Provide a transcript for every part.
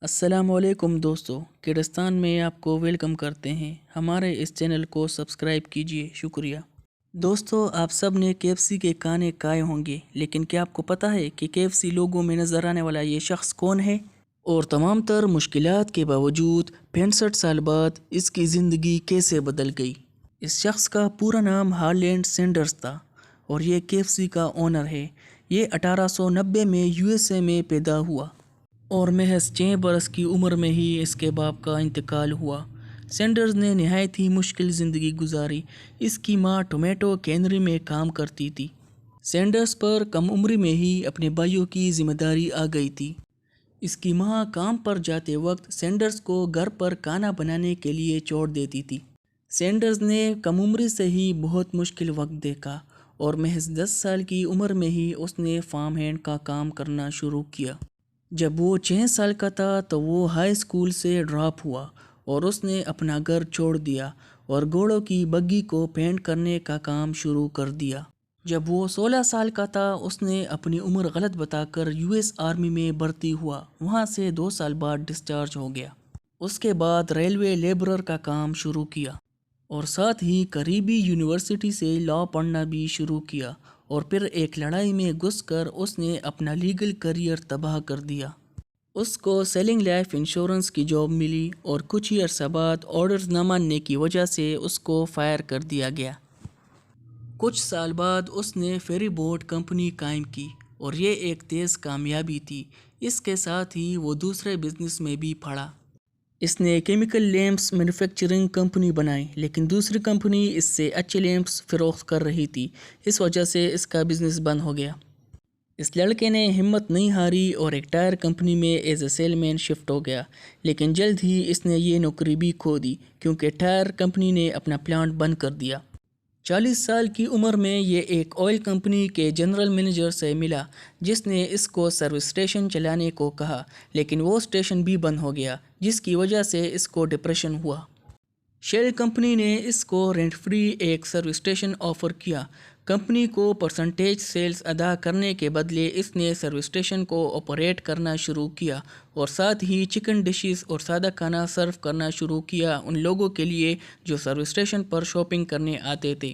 السلام علیکم دوستو، کردستان میں آپ کو ویلکم کرتے ہیں۔ ہمارے اس چینل کو سبسکرائب کیجئے، شکریہ۔ دوستو، آپ سب نے KFC کے کھانے کھائے ہوں گے، لیکن کیا آپ کو پتہ ہے کہ KFC لوگوں میں نظر آنے والا یہ شخص کون ہے؟ اور تمام تر مشکلات کے باوجود 65 سال بعد اس کی زندگی کیسے بدل گئی؟ اس شخص کا پورا نام ہارلینڈ سینڈرز تھا اور یہ KFC کا اونر ہے۔ یہ 1890 میں USA میں پیدا ہوا اور محض 6 برس کی عمر میں ہی اس کے باپ کا انتقال ہوا۔ سینڈرز نے نہایت ہی مشکل زندگی گزاری۔ اس کی ماں ٹومیٹو کینری میں کام کرتی تھی۔ سینڈرز پر کم عمری میں ہی اپنے بھائیوں کی ذمہ داری آ گئی تھی۔ اس کی ماں کام پر جاتے وقت سینڈرز کو گھر پر کھانا بنانے کے لیے چھوڑ دیتی تھی۔ سینڈرز نے کم عمری سے ہی بہت مشکل وقت دیکھا اور محض 10 سال کی عمر میں ہی اس نے فارم ہینڈ کا کام کرنا شروع کیا۔ جب وہ 6 سال کا تھا تو وہ ہائی اسکول سے ڈراپ ہوا اور اس نے اپنا گھر چھوڑ دیا اور گھوڑوں کی بگی کو پینٹ کرنے کا کام شروع کر دیا۔ جب وہ 16 سال کا تھا اس نے اپنی عمر غلط بتا کر US آرمی میں بھرتی ہوا۔ وہاں سے 2 سال بعد ڈسچارج ہو گیا۔ اس کے بعد ریلوے لیبرر کا کام شروع کیا اور ساتھ ہی قریبی یونیورسٹی سے لاء پڑھنا بھی شروع کیا، اور پھر ایک لڑائی میں گھس کر اس نے اپنا لیگل کیریئر تباہ کر دیا۔ اس کو سیلنگ لائف انشورنس کی جاب ملی اور کچھ ہی عرصہ بعد آرڈرز نہ ماننے کی وجہ سے اس کو فائر کر دیا گیا۔ کچھ سال بعد اس نے فیری بوٹ کمپنی قائم کی اور یہ ایک تیز کامیابی تھی۔ اس کے ساتھ ہی وہ دوسرے بزنس میں بھی پڑا۔ اس نے کیمیکل لیمپس مینوفیکچرنگ کمپنی بنائی، لیکن دوسری کمپنی اس سے اچھے لیمپس فروخت کر رہی تھی۔ اس وجہ سے اس کا بزنس بند ہو گیا۔ اس لڑکے نے ہمت نہیں ہاری اور ایک ٹائر کمپنی میں as a salesman shift ہو گیا، لیکن جلد ہی اس نے یہ نوکری بھی کھو دی کیونکہ ٹائر کمپنی نے اپنا پلانٹ بند کر دیا۔ 40 سال کی عمر میں یہ ایک آئل کمپنی کے جنرل مینیجر سے ملا جس نے اس کو سروس اسٹیشن چلانے کو کہا، لیکن وہ اسٹیشن بھی بند ہو گیا جس کی وجہ سے اس کو ڈپریشن ہوا۔ شیل کمپنی نے اس کو رینٹ فری ایک سروس اسٹیشن آفر کیا۔ کمپنی کو پرسنٹیج سیلز ادا کرنے کے بدلے اس نے سروس اسٹیشن کو آپریٹ کرنا شروع کیا اور ساتھ ہی چکن ڈشز اور سادہ کھانا سرو کرنا شروع کیا ان لوگوں کے لیے جو سروس اسٹیشن پر شاپنگ کرنے آتے تھے۔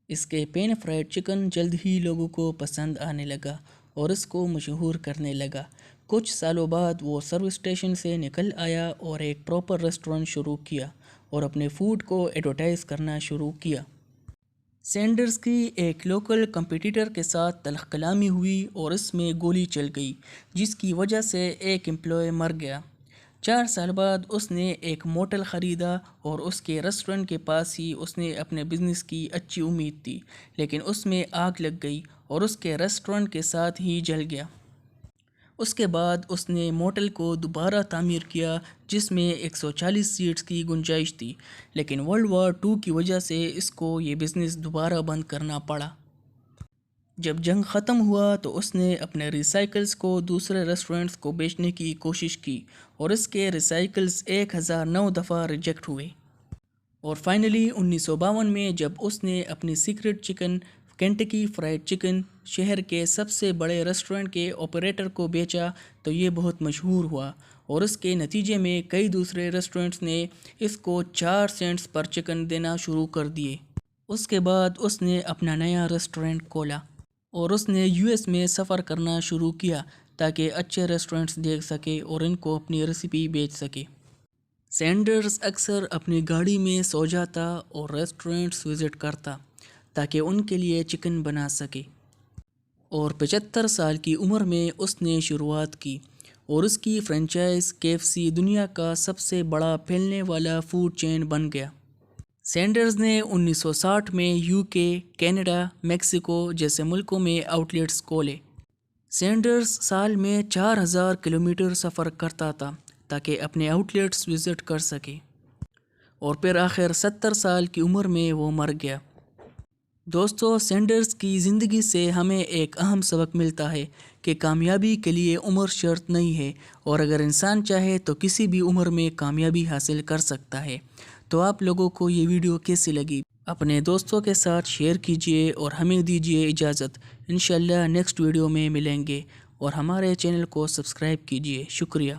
اس کے پین فرائیڈ چکن جلد ہی لوگوں کو پسند آنے لگا اور اس کو مشہور کرنے لگا۔ کچھ سالوں بعد وہ سروس اسٹیشن سے نکل آیا اور ایک پراپر ریسٹورنٹ شروع کیا اور اپنے فوڈ کو ایڈورٹائز کرنا شروع کیا۔ سینڈرز کی ایک لوکل کمپیٹیٹر کے ساتھ تلخ کلامی ہوئی اور اس میں گولی چل گئی جس کی وجہ سے ایک امپلائی مر گیا۔ 4 سال بعد اس نے ایک موٹل خریدا اور اس کے ریسٹورنٹ کے پاس ہی اس نے اپنے بزنس کی اچھی امید تھی، لیکن اس میں آگ لگ گئی اور اس کے ریسٹورنٹ کے ساتھ ہی جل گیا۔ اس کے بعد اس نے موٹل کو دوبارہ تعمیر کیا جس میں 140 سیٹس کی گنجائش تھی، لیکن ورلڈ وار 2 کی وجہ سے اس کو یہ بزنس دوبارہ بند کرنا پڑا۔ جب جنگ ختم ہوا تو اس نے اپنے ریسائیکلز کو دوسرے ریسٹورنٹس کو بیچنے کی کوشش کی اور اس کے ریسائیکلز 1009 دفعہ ریجیکٹ ہوئے، اور فائنلی 1952 میں جب اس نے اپنی secret chicken Kentucky fried chicken شہر کے سب سے بڑے ریسٹورنٹ کے آپریٹر کو بیچا تو یہ بہت مشہور ہوا اور اس کے نتیجے میں کئی دوسرے ریسٹورنٹس نے اس کو 4 سینٹس پر چکن دینا شروع کر دیے۔ اس کے بعد اس نے اپنا نیا ریسٹورنٹ کھولا اور اس نے US میں سفر کرنا شروع کیا تاکہ اچھے ریسٹورنٹس دیکھ سکے اور ان کو اپنی ریسیپی بیچ سکے۔ سینڈرز اکثر اپنی گاڑی میں سو جاتا اور ریسٹورنٹس وزٹ کرتا تاکہ ان کے لیے چکن بنا سکے، اور 75 سال کی عمر میں اس نے شروعات کی اور اس کی فرنچائز KFC دنیا کا سب سے بڑا پھیلنے والا فوڈ چین بن گیا۔ سینڈرز نے 1960 میں UK، کینیڈا، میکسیکو جیسے ملکوں میں آؤٹ لیٹس کھولے۔ سینڈرز سال میں 4000 کلومیٹر سفر کرتا تھا تاکہ اپنے آؤٹ لیٹس وزٹ کر سکے، اور پھر آخر 70 سال کی عمر میں وہ مر گیا۔ دوستو، سینڈرز کی زندگی سے ہمیں ایک اہم سبق ملتا ہے کہ کامیابی کے لیے عمر شرط نہیں ہے، اور اگر انسان چاہے تو کسی بھی عمر میں کامیابی حاصل کر سکتا ہے۔ تو آپ لوگوں کو یہ ویڈیو کیسی لگی؟ اپنے دوستوں کے ساتھ شیئر کیجئے اور ہمیں دیجئے اجازت۔ انشاءاللہ نیکسٹ ویڈیو میں ملیں گے، اور ہمارے چینل کو سبسکرائب کیجئے۔ شکریہ۔